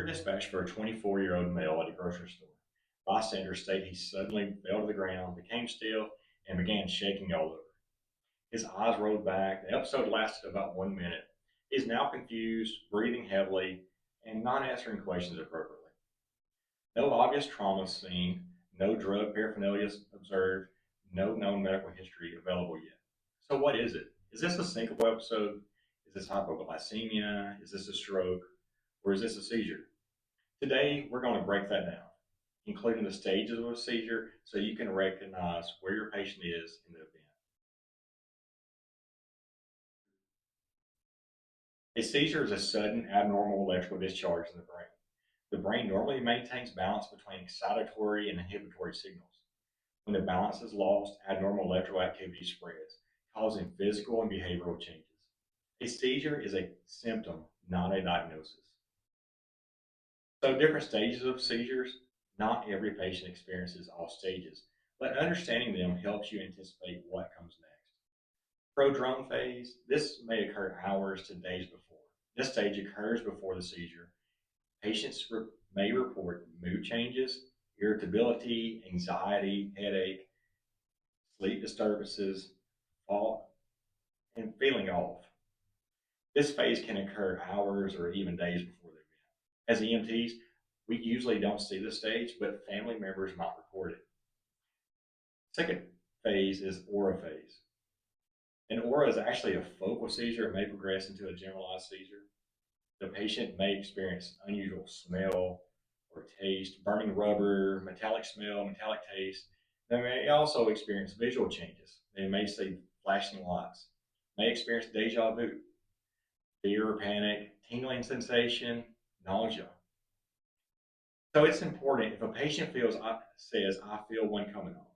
You're dispatched for a 24-year-old male at a grocery store. Bystanders state he suddenly fell to the ground, became still, and began shaking all over. His eyes rolled back. The episode lasted about 1 minute. He is now confused, breathing heavily, and not answering questions appropriately. No obvious trauma seen, no drug paraphernalia observed, no known medical history available yet. So what is it? Is this a syncopal episode? Is this hypoglycemia? Is this a stroke? Or is this a seizure? Today, we're going to break that down, including the stages of a seizure so you can recognize where your patient is in the event. A seizure is a sudden abnormal electrical discharge in the brain. The brain normally maintains balance between excitatory and inhibitory signals. When the balance is lost, abnormal electrical activity spreads, causing physical and behavioral changes. A seizure is a symptom, not a diagnosis. So different stages of seizures, not every patient experiences all stages, but understanding them helps you anticipate what comes next. Prodrome phase, this may occur hours to days before. This stage occurs before the seizure. Patients may report mood changes, irritability, anxiety, headache, sleep disturbances, and feeling off. This phase can occur hours or even days before the event. As EMTs, we usually don't see the stage, but family members might report it. Second phase is aura phase. An aura is actually a focal seizure. It may progress into a generalized seizure. The patient may experience unusual smell or taste, burning rubber, metallic smell, metallic taste. They may also experience visual changes. They may see flashing lights, may experience deja vu, fear or panic, tingling sensation, nausea. So it's important if a patient says, I feel one coming on.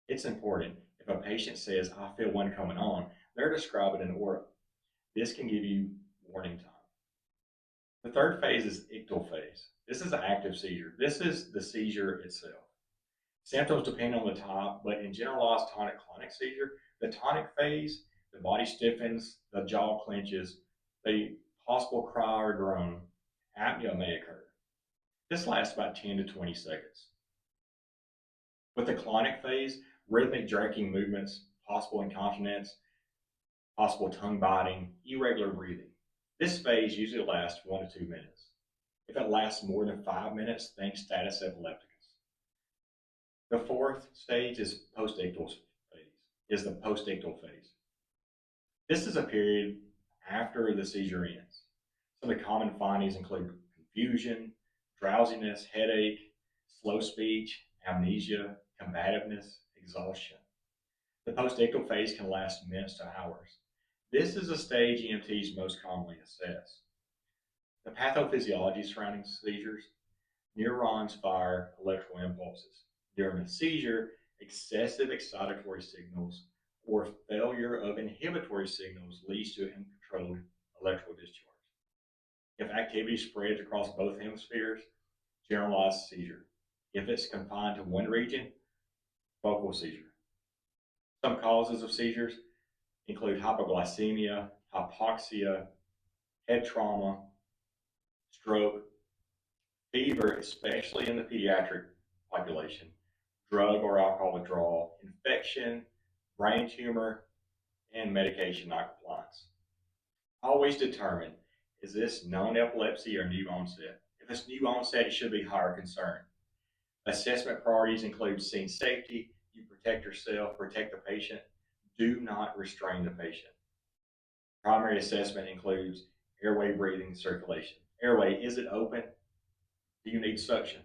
It's important if a patient says, I feel one coming on, they're describing an aura. This can give you warning time. The third phase is ictal phase. This is an active seizure. This is the seizure itself. Symptoms depend on the type, but in generalized tonic-clonic seizure, the tonic phase, the body stiffens, the jaw clenches, the possible cry or groan, apnea may occur. This lasts about 10 to 20 seconds. With the clonic phase, rhythmic jerking movements, possible incontinence, possible tongue biting, irregular breathing. This phase usually lasts 1 to 2 minutes. If it lasts more than 5 minutes, think status epilepticus. The fourth stage is post-ictal phase. This is a period after the seizure ends. Some of the common findings include confusion, drowsiness, headache, slow speech, amnesia, combativeness, exhaustion. The post-ictal phase can last minutes to hours. This is a stage EMTs most commonly assess. The pathophysiology surrounding seizures, neurons fire electrical impulses. During a seizure, excessive excitatory signals or failure of inhibitory signals leads to uncontrolled electrical discharge. If activity spreads across both hemispheres, generalized seizure. If it's confined to one region, focal seizure. Some causes of seizures include hypoglycemia, hypoxia, head trauma, stroke, fever, especially in the pediatric population, drug or alcohol withdrawal, infection, brain tumor, and medication noncompliance. Always determine, is this known epilepsy or new onset? If it's new onset, it should be higher concern. Assessment priorities include scene safety. You protect yourself, protect the patient. Do not restrain the patient. Primary assessment includes airway, breathing, circulation. Airway, is it open? Do you need suction?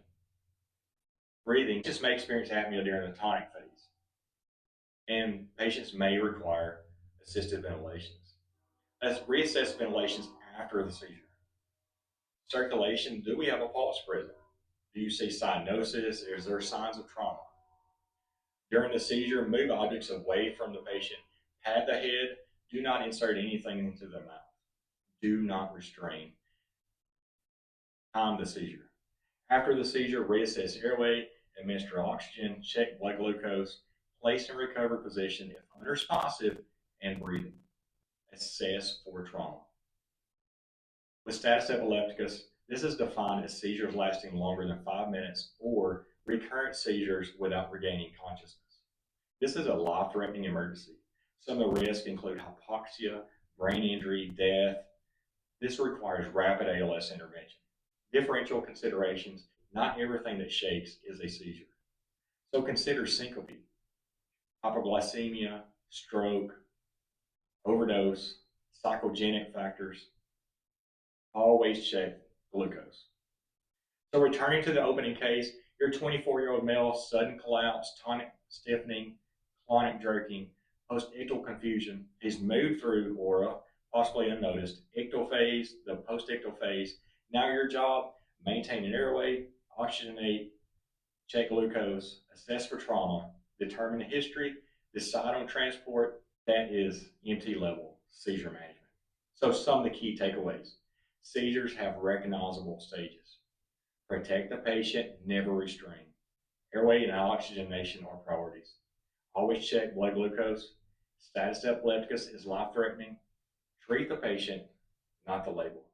Breathing, just may experience apnea during the tonic phase. And patients may require assisted ventilations. Let's reassess ventilations after the seizure. Circulation, do we have a pulse present? Do you see cyanosis? Is there signs of trauma? During the seizure, move objects away from the patient. Pat the head. Do not insert anything into the mouth. Do not restrain. Time the seizure. After the seizure, reassess airway, administer oxygen, check blood glucose, place in recovery position if unresponsive, and breathing. Assess for trauma. With status epilepticus, This is defined as seizures lasting longer than 5 minutes or recurrent seizures without regaining consciousness. This is a life-threatening emergency. Some of the risks include hypoxia, brain injury, death. This requires rapid ALS intervention. Differential considerations: not everything that shakes is a seizure. So consider syncope, hypoglycemia, stroke, overdose, psychogenic factors. Always check glucose. So returning to the opening case, your 24-year-old male, sudden collapse, tonic stiffening, clonic jerking, post-ictal confusion. He's moved through aura, possibly unnoticed, ictal phase, the post-ictal phase. Now your job: maintain an airway, oxygenate, check glucose, assess for trauma, determine the history, decide on transport. That is EMT level seizure management. So some of the key takeaways: seizures have recognizable stages. Protect the patient, never restrain. Airway and oxygenation are priorities. Always check blood glucose. Status epilepticus is life-threatening. Treat the patient, not the label.